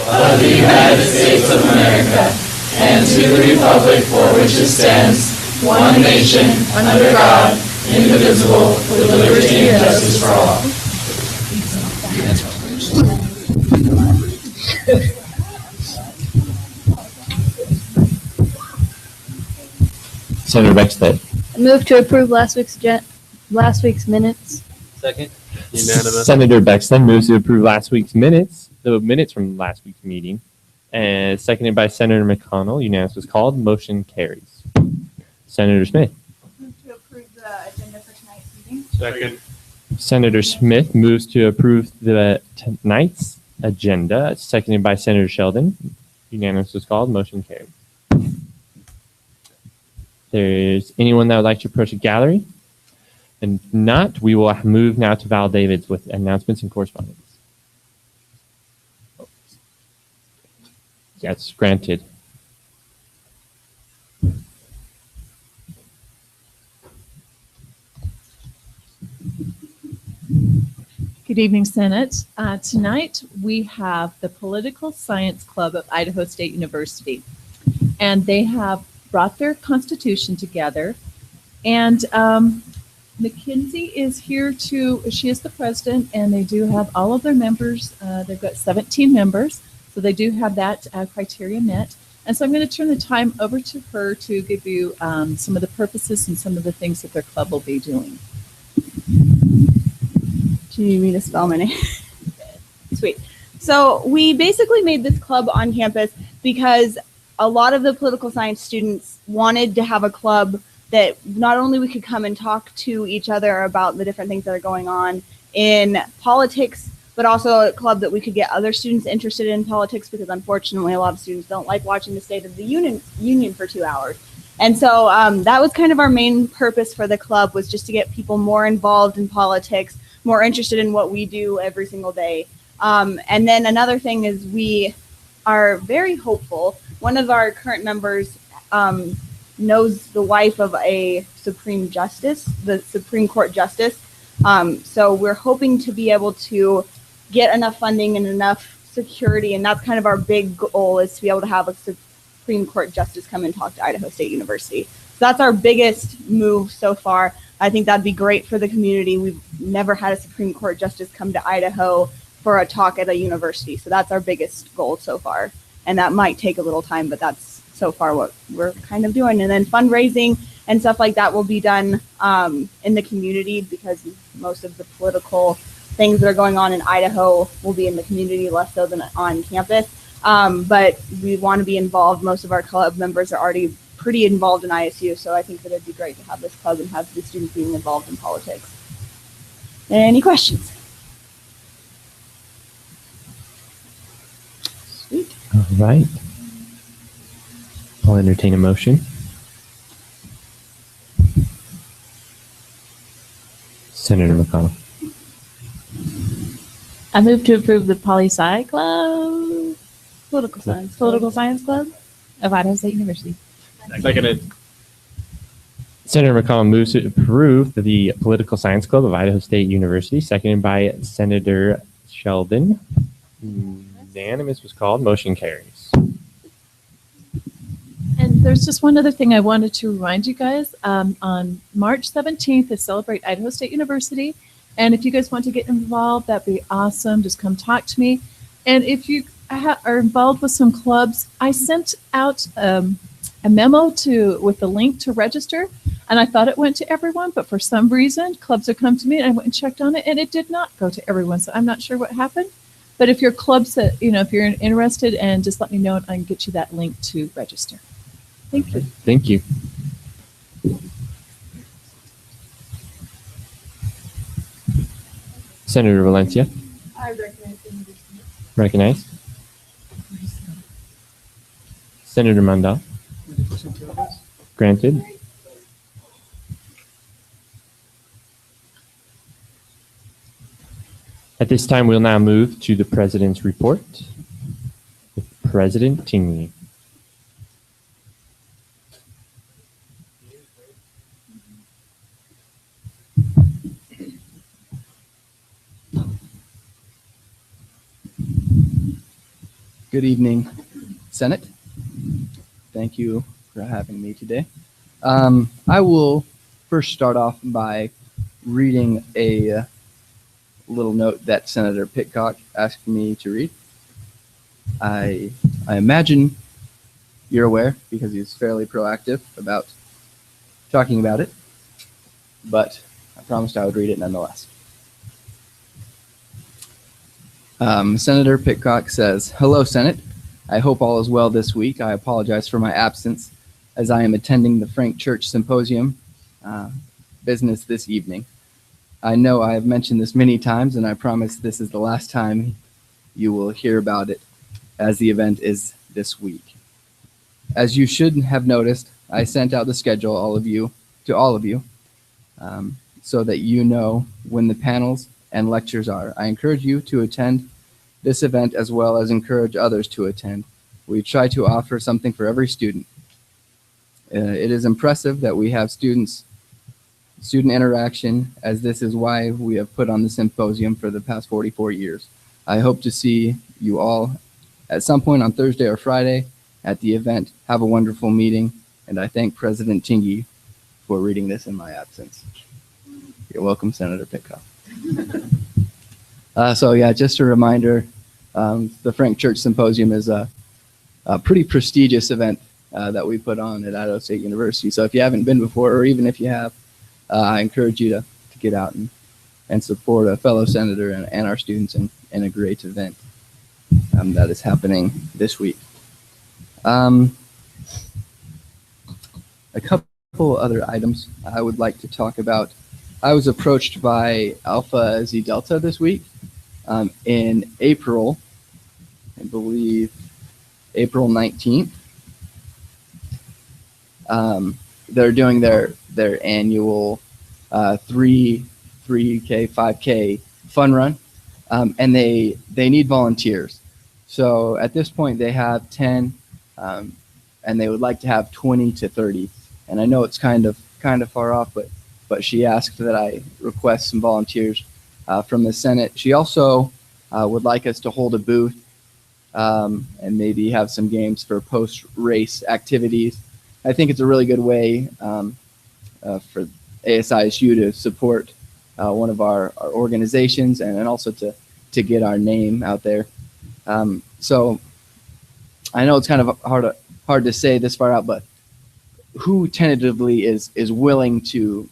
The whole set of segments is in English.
of the United States of America, and to the republic for which it stands, one nation, under God, indivisible, with liberty and justice for all. Senator Beckstead. I move to approve last week's minutes. Second. Unanimous. Senator Beckstead moves to approve last week's minutes, the minutes from last week's meeting, and seconded by Senator McConnell. Unanimous was called. Motion carries. Senator Smith. Move to approve the agenda for tonight's meeting. Second. Senator Smith moves to approve the tonight's agenda, seconded by Senator Sheldon. Unanimous was called. Motion carries. There's anyone that would like to approach the gallery? And if not, we will move now to Val Davids with announcements and correspondence. Yes, granted. Good evening, Senate. Tonight we have the Political Science Club of Idaho State University, and they have brought their constitution together. And Mackenzie is here she is the president, and they do have all of their members. They've got 17 members, so they do have that criteria met. And so I'm going to turn the time over to her to give you some of the purposes and some of the things that their club will be doing. Do you need me to spell my name? Sweet. So we basically made this club on campus because a lot of the political science students wanted to have a club that not only we could come and talk to each other about the different things that are going on in politics, but also a club that we could get other students interested in politics, because unfortunately a lot of students don't like watching the State of the Union for 2 hours. And so that was kind of our main purpose for the club, was just to get people more involved in politics, more interested in what we do every single day. And then another thing is we are very hopeful. One of our current members knows the wife of a Supreme Justice, the Supreme Court Justice. So we're hoping to be able to get enough funding and enough security, and that's kind of our big goal, is to be able to have a Supreme Court Justice come and talk to Idaho State University. So that's our biggest move so far. I think that'd be great for the community. We've never had a Supreme Court Justice come to Idaho for a talk at a university. So that's our biggest goal so far. And that might take a little time, but that's so far what we're kind of doing. And then fundraising and stuff like that will be done in the community, because most of the political things that are going on in Idaho will be in the community, less so than on campus. But we want to be involved. Most of our club members are already pretty involved in ISU, so I think that it'd be great to have this club and have the students being involved in politics. Any questions? Sweet. All right. I'll entertain a motion. Senator McConnell. I move to approve the Poli-Sci Club, Political science. Political Science Club of Idaho State University. Seconded. Senator McConnell moves to approve the Political Science Club of Idaho State University, seconded by Senator Sheldon. Unanimous was called. Motion carries. And there's just one other thing I wanted to remind you guys. On March 17th is Celebrate Idaho State University. And if you guys want to get involved, that'd be awesome. Just come talk to me. And if you are involved with some clubs, I sent out a memo with the link to register. And I thought it went to everyone, but for some reason, clubs have come to me and I went and checked on it, and it did not go to everyone. So I'm not sure what happened. But if your clubs that, if you're interested, and just let me know and I can get you that link to register. Thank you. Thank you. Senator Valencia. I recognize Senator Smith. Recognized. Senator Mandel. Granted. At this time, we'll now move to the President's report with President Tingley. Good evening, Senate. Thank you for having me today. I will first start off by reading a little note that Senator Pitcock asked me to read. I imagine you're aware because he's fairly proactive about talking about it, but I promised I would read it nonetheless. Senator Pitcock says, "Hello, Senate. I hope all is well this week. I apologize for my absence as I am attending the Frank Church Symposium business this evening. I know I have mentioned this many times, and I promise this is the last time you will hear about it, as the event is this week. As you should have noticed, I sent out the schedule to all of you, so that you know when the panels and lectures are. I encourage you to attend this event as well as encourage others to attend. We try to offer something for every student. It is impressive that we have student interaction, as this is why we have put on the symposium for the past 44 years. I hope to see you all at some point on Thursday or Friday at the event. Have a wonderful meeting, and I thank President Chingy for reading this in my absence." You're welcome, Senator Pitcock. So yeah, just a reminder, the Frank Church Symposium is a pretty prestigious event that we put on at Idaho State University. So if you haven't been before, or even if you have, I encourage you to get out and support a fellow senator and our students in a great event that is happening this week. A couple other items I would like to talk about. I was approached by Alpha Xi Delta this week in April, I believe April 19th. They're doing their annual 3K, 5K fun run, and they need volunteers. So at this point they have 10, and they would like to have 20 to 30. And I know it's kind of far off, but she asked that I request some volunteers from the Senate. She also would like us to hold a booth and maybe have some games for post-race activities. I think it's a really good way for ASISU to support one of our organizations and also to get our name out there. So I know it's kind of hard to say this far out, but who tentatively is willing to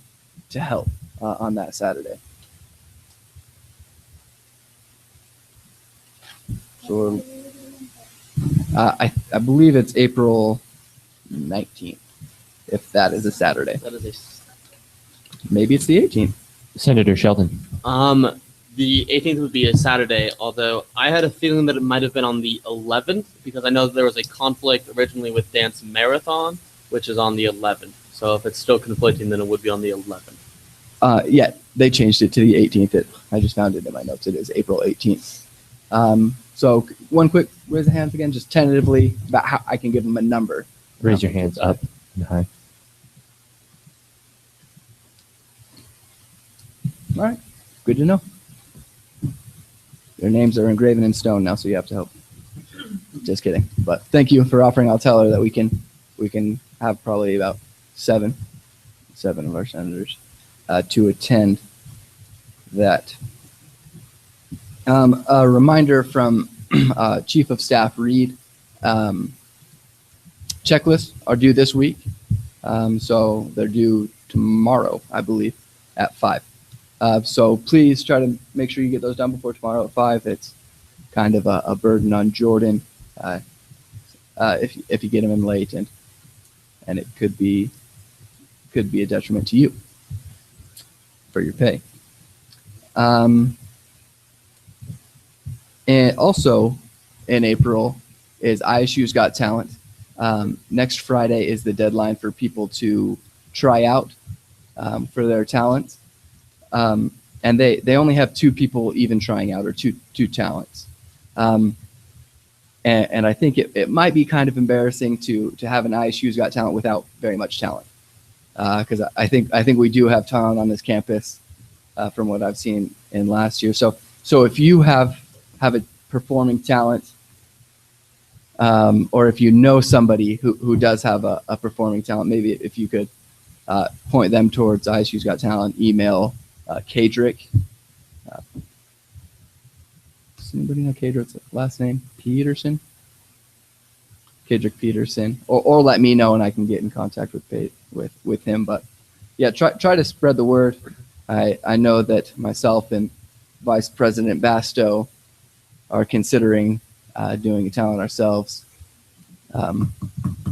help on that Saturday? So I believe it's April 19th, if that is a Saturday. That is Maybe it's the 18th. Senator Sheldon. the 18th would be a Saturday, although I had a feeling that it might have been on the 11th because I know that there was a conflict originally with Dance Marathon, which is on the 11th. So if it's still conflicting, then it would be on the 11th. Yeah, they changed it to the 18th. I just found it in my notes. It is April 18th. So one quick raise of hands again, just tentatively about how I can give them a number. Raise your hands up and high. All right, good to know. Their names are engraven in stone now, so you have to help. Just kidding. But thank you for offering. I'll tell her that we can have probably about seven of our senators to attend that. A reminder from Chief of Staff Reed. Checklists are due this week. So they're due tomorrow, I believe, at 5. So please try to make sure you get those done before tomorrow at 5. It's kind of a burden on Jordan if you get them in late, and it could be a detriment to you for your pay. And also in April is ISU's Got Talent. Next Friday is the deadline for people to try out for their talents. And they only have 2 people even trying out, or two talents. And I think it might be kind of embarrassing to have an ISU's Got Talent without very much talent. Because I think we do have talent on this campus from what I've seen in last year. So if you have a performing talent or if you know somebody who does have a performing talent, maybe if you could point them towards ISU's Got Talent, email Kadrick. Does anybody know Kadrick's last name? Peterson? Kadrick Peterson. Or let me know and I can get in contact with him. But yeah, try to spread the word. I know that myself and Vice President Basto are considering doing a talent ourselves.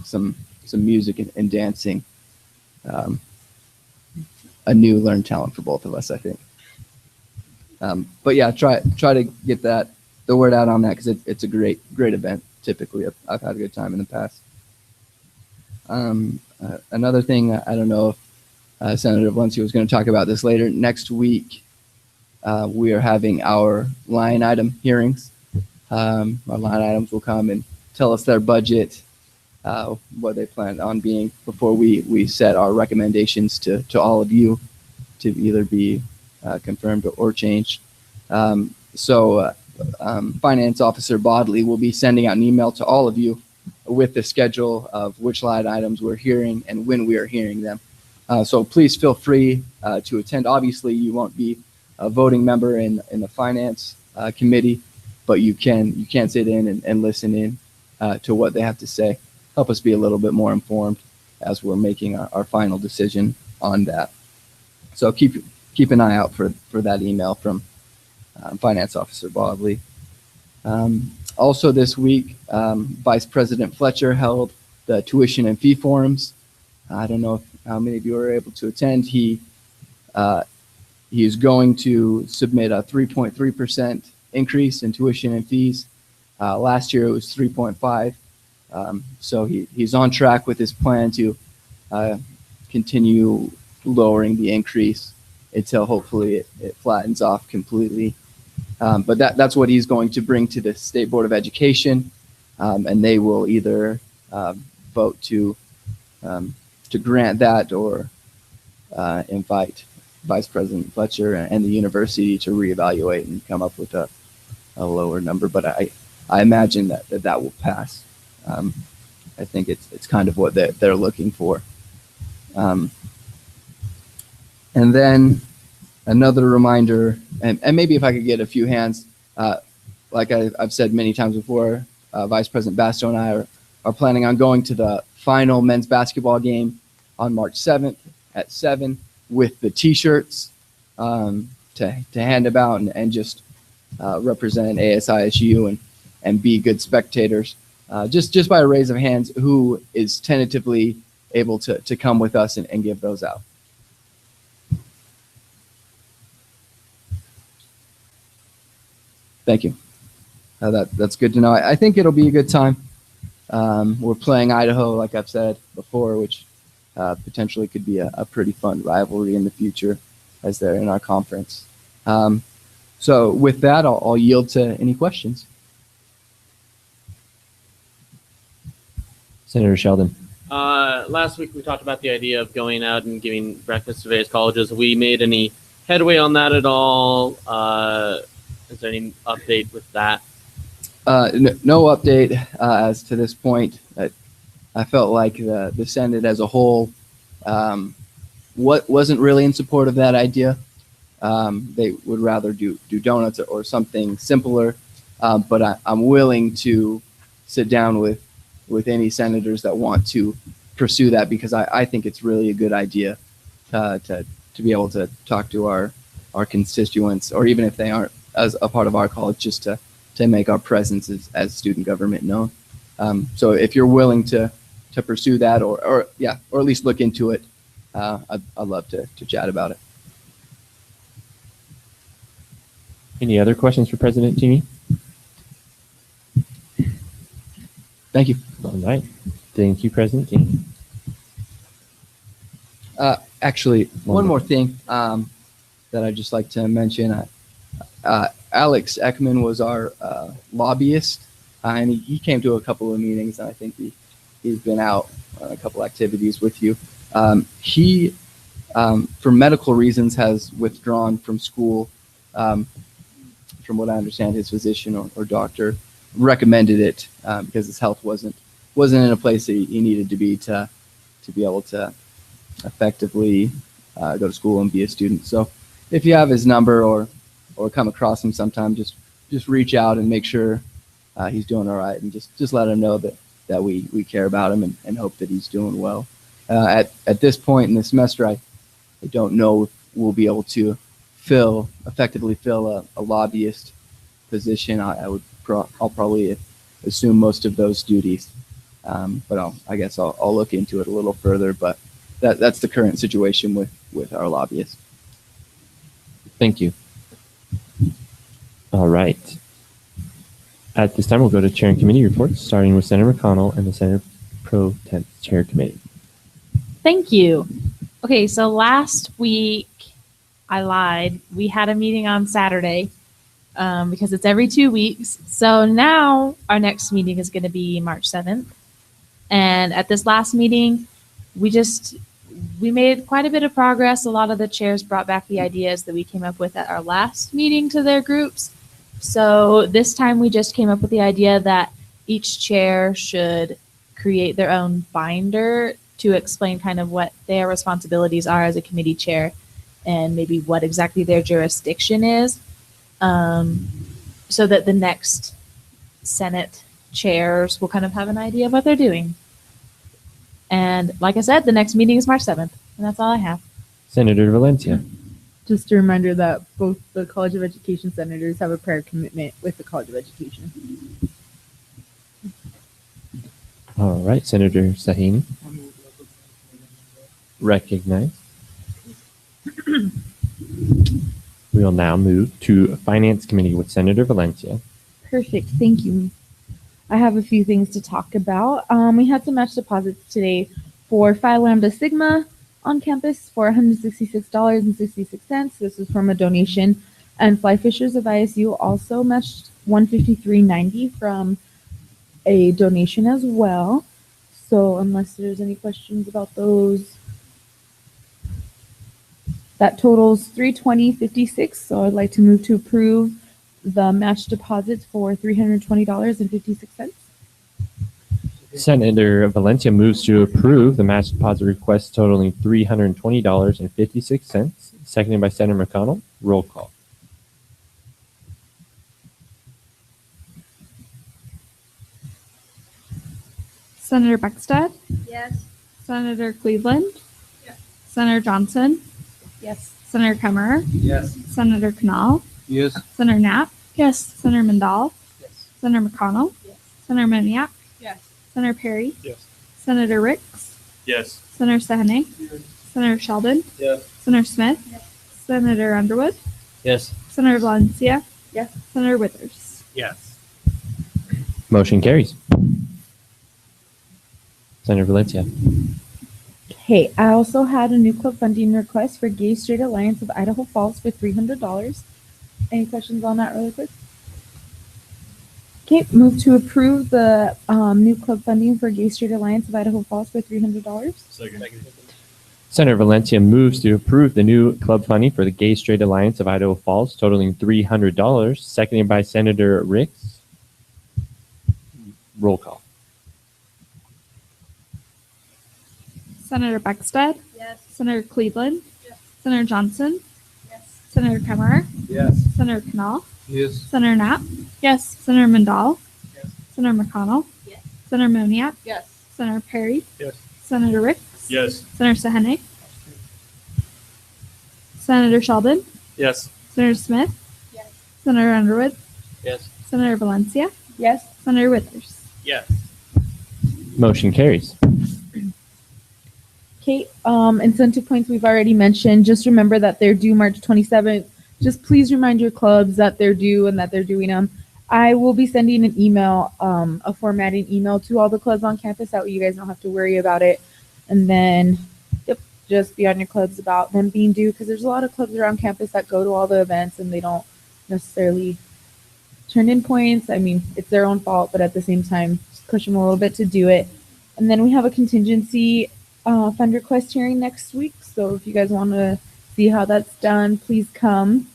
Some music and dancing. A new learned talent for both of us, I think. But yeah, try to get the word out on that because it's a great event. Typically, I've had a good time in the past. Another thing, I don't know if Senator Valencia was going to talk about this later. Next week, we are having our line item hearings. Our line items will come and tell us their budget, what they plan on being before we set our recommendations to all of you to either be confirmed or changed. Finance Officer Bodley will be sending out an email to all of you with the schedule of which line items we're hearing and when we are hearing them. So please feel free to attend. Obviously, you won't be a voting member in the Finance Committee, but you can sit in and listen in to what they have to say. Help us be a little bit more informed as we're making our final decision on that. So keep an eye out for that email from Finance Officer Bodley. Also this week, Vice President Fletcher held the tuition and fee forums. I don't know how many of you were able to attend. He is going to submit a 3.3% increase in tuition and fees. Last year it was 3.5. So he's on track with his plan to continue lowering the increase until hopefully it flattens off completely. But that's what he's going to bring to the State Board of Education, and they will either vote to grant that or invite Vice President Fletcher and the university to reevaluate and come up with a lower number. But I imagine that will pass. I think it's kind of what they're looking for. And then another reminder, and maybe if I could get a few hands, like I've said many times before, Vice President Basto and I are planning on going to the final men's basketball game on March 7th at 7 with the T-shirts to hand about and just represent ASISU and be good spectators. Just by a raise of hands, who is tentatively able to come with us and give those out? Thank you. That's good to know. I think it'll be a good time. We're playing Idaho, like I've said before, which potentially could be a pretty fun rivalry in the future as they're in our conference. So with that, I'll yield to any questions. Senator Sheldon. Last week we talked about the idea of going out and giving breakfast to various colleges. Have we made any headway on that at all? Is there any update with that? No update as to this point. I felt like the Senate as a whole wasn't really in support of that idea. They would rather do donuts or something simpler. But I'm willing to sit down with any senators that want to pursue that because I think it's really a good idea to be able to talk to our constituents, or even if they aren't as a part of our college, just to make our presence as student government known. So if you're willing to pursue that or at least look into it, I'd love to chat about it. Any other questions for President Toomey? Thank you. All right. Thank you, President Toomey. Actually, one more thing that I'd just like to mention. Alex Ekman was our lobbyist, and he came to a couple of meetings, and I think he's been out on a couple activities with you. He, for medical reasons, has withdrawn from school. From what I understand, his physician or doctor recommended it because his health wasn't in a place that he needed to be able to effectively go to school and be a student. So if you have his number or come across him sometime, just reach out and make sure he's doing all right, and just let him know that we care about him and hope that he's doing well. At this point in the semester, I don't know if we'll be able to effectively fill a lobbyist position. I'll probably assume most of those duties, but I guess I'll look into it a little further. But that's the current situation with our lobbyists. Thank you. All right. At this time, we'll go to Chair and Committee reports, starting with Senator McConnell and the Senate Pro Tem Chair Committee. Thank you. Okay, so last week, I lied. We had a meeting on Saturday because it's every 2 weeks. So now our next meeting is going to be March 7th. And at this last meeting, we made quite a bit of progress. A lot of the chairs brought back the ideas that we came up with at our last meeting to their groups. So this time we just came up with the idea that each chair should create their own binder to explain kind of what their responsibilities are as a committee chair and maybe what exactly their jurisdiction is, so that the next Senate chairs will kind of have an idea of what they're doing. And like I said, the next meeting is March 7th, and that's all I have. Senator Valencia. Just a reminder that both the College of Education senators have a prior commitment with the College of Education. All right, Senator Sahini. Recognized. We will now move to Finance Committee with Senator Valencia. Perfect. Thank you. I have a few things to talk about. We had some match deposits today for Phi Lambda Sigma on campus for $166.66. This is from a donation. And Fly Fishers of ISU also matched $153.90 from a donation as well. So unless there's any questions about those, that totals $320.56. So I'd like to move to approve the match deposits for $320.56. Senator Valencia moves to approve the match deposit request totaling $320.56, seconded by Senator McConnell. Roll call. Senator Beckstead? Yes. Senator Cleveland? Yes. Senator Johnson? Yes. Senator Kemmerer? Yes. Senator Knall? Yes. Senator Knapp? Yes. Senator Mandal? Yes. Senator McConnell? Yes. Senator Moniak? Yes. Senator Perry? Yes. Senator Ricks? Yes. Senator Sahane? Senator Sheldon? Yes. Senator Smith? Yes. Senator Underwood? Yes. Senator Valencia? Yes. Senator Withers? Yes. Motion carries. Senator Valencia. Okay, I also had a new club funding request for Gay Straight Alliance of Idaho Falls for $300. Any questions on that really quick? Okay, move to approve the new club funding for Gay Straight Alliance of Idaho Falls for $300. Second. Senator Valencia moves to approve the new club funding for the Gay Straight Alliance of Idaho Falls, totaling $300, seconded by Senator Ricks. Roll call. Senator Beckstead? Yes. Senator Cleveland? Yes. Senator Johnson? Yes. Senator Kemmerer? Yes. Senator Knall? Yes. Senator Knapp? Yes. Senator Mandal? Yes. Senator McConnell? Yes. Senator Moniak? Yes. Senator Perry? Yes. Senator Ricks? Yes. Senator Sahane? Senator Sheldon? Yes. Senator Smith? Yes. Senator Underwood? Yes. Senator Valencia? Yes. Senator Withers? Yes. Motion carries. Okay, incentive points we've already mentioned. Just remember that they're due March 27th. Just please remind your clubs that they're due and that they're doing them. I will be sending an email, a formatting email to all the clubs on campus. That way you guys don't have to worry about it. And then, yep, just be on your clubs about them being due, because there's a lot of clubs around campus that go to all the events and they don't necessarily turn in points. I mean, it's their own fault, but at the same time, just push them a little bit to do it. And then we have a contingency fund request hearing next week. So if you guys want to see how that's done, please come.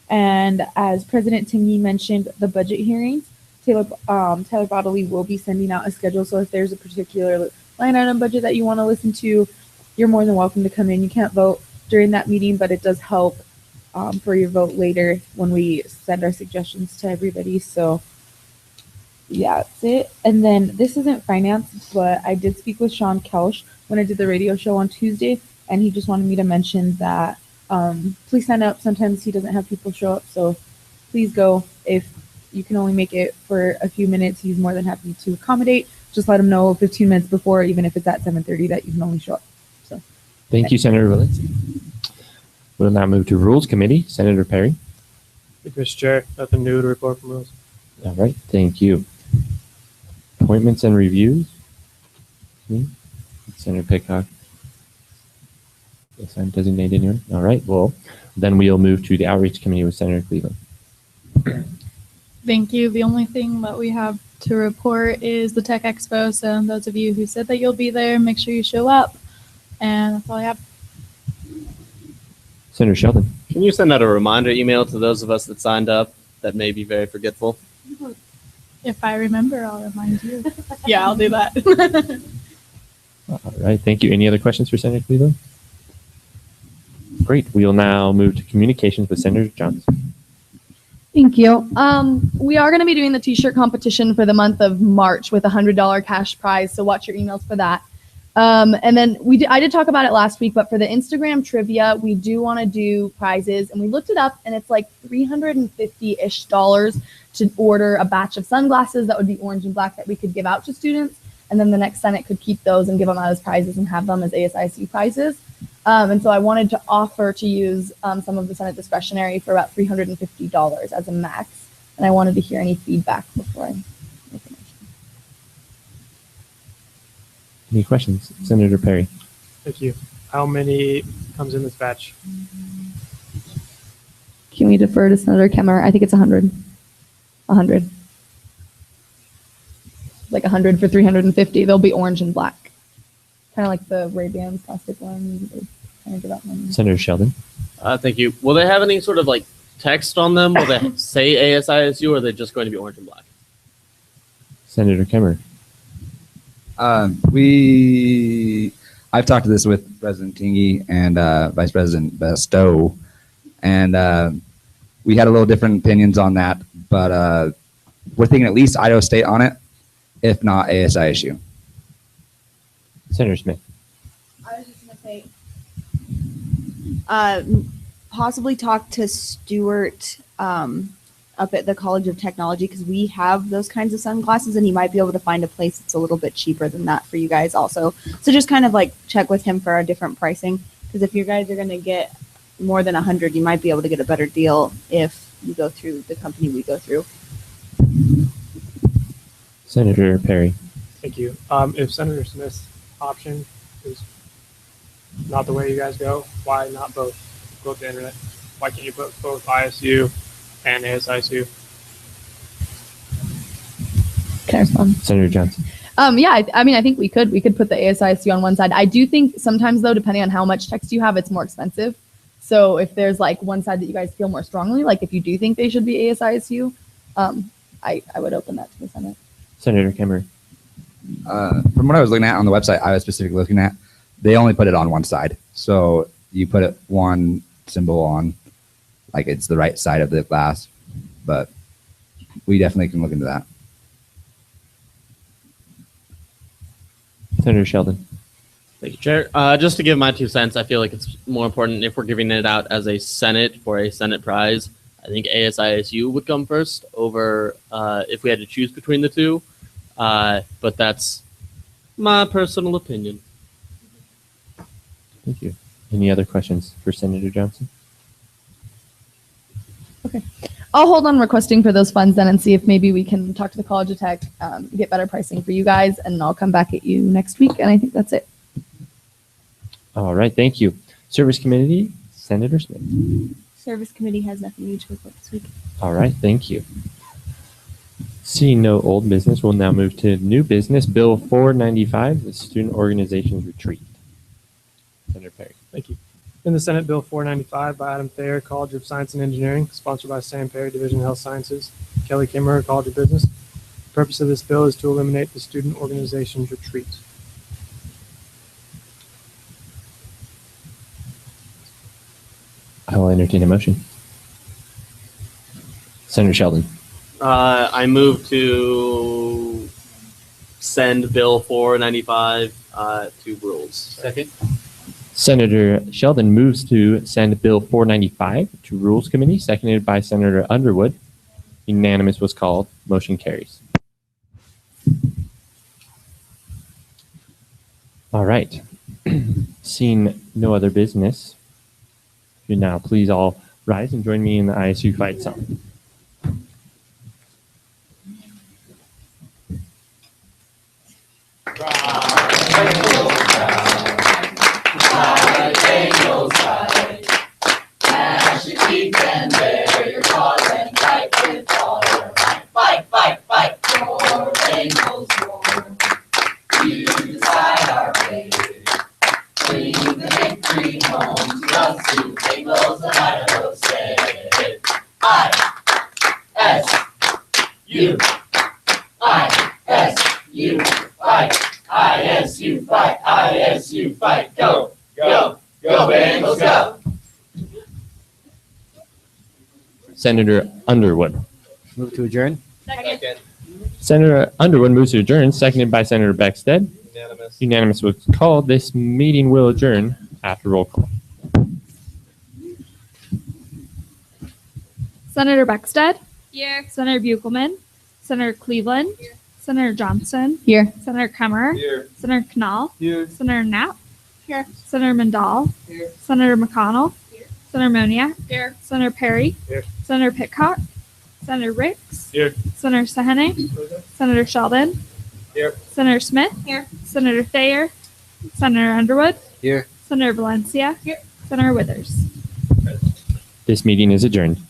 And as President Tingy mentioned, the budget hearings Tyler Bodley will be sending out a schedule. So if there's a particular line item budget that you want to listen to, you're more than welcome to come in. You can't vote during that meeting, but it does help for your vote later when we send our suggestions to everybody. So yeah, that's it. And then this isn't finance, but I did speak with Sean Kelsch when I did the radio show on Tuesday, and he just wanted me to mention that please sign up. Sometimes he doesn't have people show up, so please go. If you can only make it for a few minutes, he's more than happy to accommodate. Just let him know 15 minutes before, even if it's at 7:30, that you can only show up. So, Thank you, Senator Willis. We'll now move to Rules Committee. Senator Perry. Thank you, Mr. Chair. Nothing new to report from Rules. All right, thank you. Appointments and reviews. Senator Pickhock. Yes, I'm designated anyone. All right, well, then we'll move to the Outreach Committee with Senator Cleveland. Thank you. The only thing that we have to report is the Tech Expo. So those of you who said that you'll be there, make sure you show up. And that's all I have. Senator Sheldon. Can you send out a reminder email to those of us that signed up that may be very forgetful? If I remember, I'll remind you. Yeah, I'll do that. All right, thank you. Any other questions for Senator Cleveland? Great. We will now move to communications with Senator Johnson. Thank you. We are going to be doing the t-shirt competition for the month of March with a $100 cash prize, so watch your emails for that. And then I did talk about it last week, but for the Instagram trivia, we do want to do prizes, and we looked it up, and it's like $350-ish to order a batch of sunglasses that would be orange and black that we could give out to students, and then the next Senate could keep those and give them out as prizes and have them as ASISU prizes. And so I wanted to offer to use some of the Senate discretionary for about $350 as a max, and I wanted to hear any feedback before I make a motion. Any questions? Senator Perry. Thank you. How many comes in this batch? Can we defer to Senator Kemmer? I think it's 100. 100. Like 100 for 350. They'll be orange and black. Kind of like the Ray-Bans plastic ones. Kind of give out money. Senator Sheldon. Thank you. Will they have any sort of like text on them? Will they say ASISU, or are they just going to be orange and black? Senator Kemmer. I've talked to this with President Tingy and Vice President Bestow, and we had a little different opinions on that, but we're thinking at least Idaho State on it, if not ASISU. Senator Smith. I was just going to say, possibly talk to Stuart up at the College of Technology, because we have those kinds of sunglasses, and he might be able to find a place that's a little bit cheaper than that for you guys also. So just kind of like check with him for a different pricing, because if you guys are going to get more than 100, you might be able to get a better deal if you go through the company we go through. Senator Perry. Thank you. If Senator Smith's option is not the way you guys go, why not both? Go to the internet. Why can't you put both ISU and ASISU? Can I respond? Senator Johnson. Yeah, I mean, I think we could put the ASISU on one side. I do think sometimes, though, depending on how much text you have, it's more expensive. So if there's like one side that you guys feel more strongly, like if you do think they should be ASISU, I would open that to the Senate. Senator Kemmer. From what I was looking at on the website, I was specifically looking at, they only put it on one side. So you put it one symbol on, like it's the right side of the glass, but we definitely can look into that. Senator Sheldon. Thank you, Chair. Just to give my 2 cents, I feel like it's more important if we're giving it out as a Senate for a Senate prize. I think ASISU would come first over if we had to choose between the two. But that's my personal opinion. Thank you. Any other questions for Senator Johnson? Okay. I'll hold on requesting for those funds then and see if maybe we can talk to the College of Tech, get better pricing for you guys, and I'll come back at you next week. And I think that's it. All right, thank you. Service Committee, Senator Smith. Service Committee has nothing new to report this week. All right, thank you. Seeing no old business, we'll now move to new business. Bill 495, the Student Organizations Retreat. Senator Perry. Thank you. In the Senate Bill 495 by Adam Thayer, College of Science and Engineering, sponsored by Sam Perry, Division of Health Sciences, Kelly Kimmerer, College of Business. purpose of this bill is to eliminate the student organization's retreat. I will entertain a motion. Senator Sheldon. I move to send Bill 495 to rules. Second. Senator Sheldon moves to send Bill 495 to Rules Committee, seconded by Senator Underwood. Unanimous was called. Motion carries. All right. Seeing no other business, you now please all rise and join me in the ISU fight song. ISU fight, go, go, go Bengals, go. Senator Underwood. Move to adjourn. Second. Senator Underwood moves to adjourn, seconded by Senator Beckstead. Unanimous. Unanimous was called. This meeting will adjourn after roll call. Senator Beckstead. Here. Senator Buchelman. Senator Cleveland. Here. Senator Johnson. Here. Senator Kemmerer. Here. Senator Knall. Here. Senator Knapp. Here. Senator Mandal. Here. Senator McConnell. Here. Senator Moniak. Here. Senator Perry. Here. Senator Pitcock. Senator Ricks. Here. Senator Sahene. Senator Sheldon. Here. Senator Smith. Here. Senator Thayer. Senator Underwood. Here. Senator Valencia. Here. Senator Withers. This meeting is adjourned.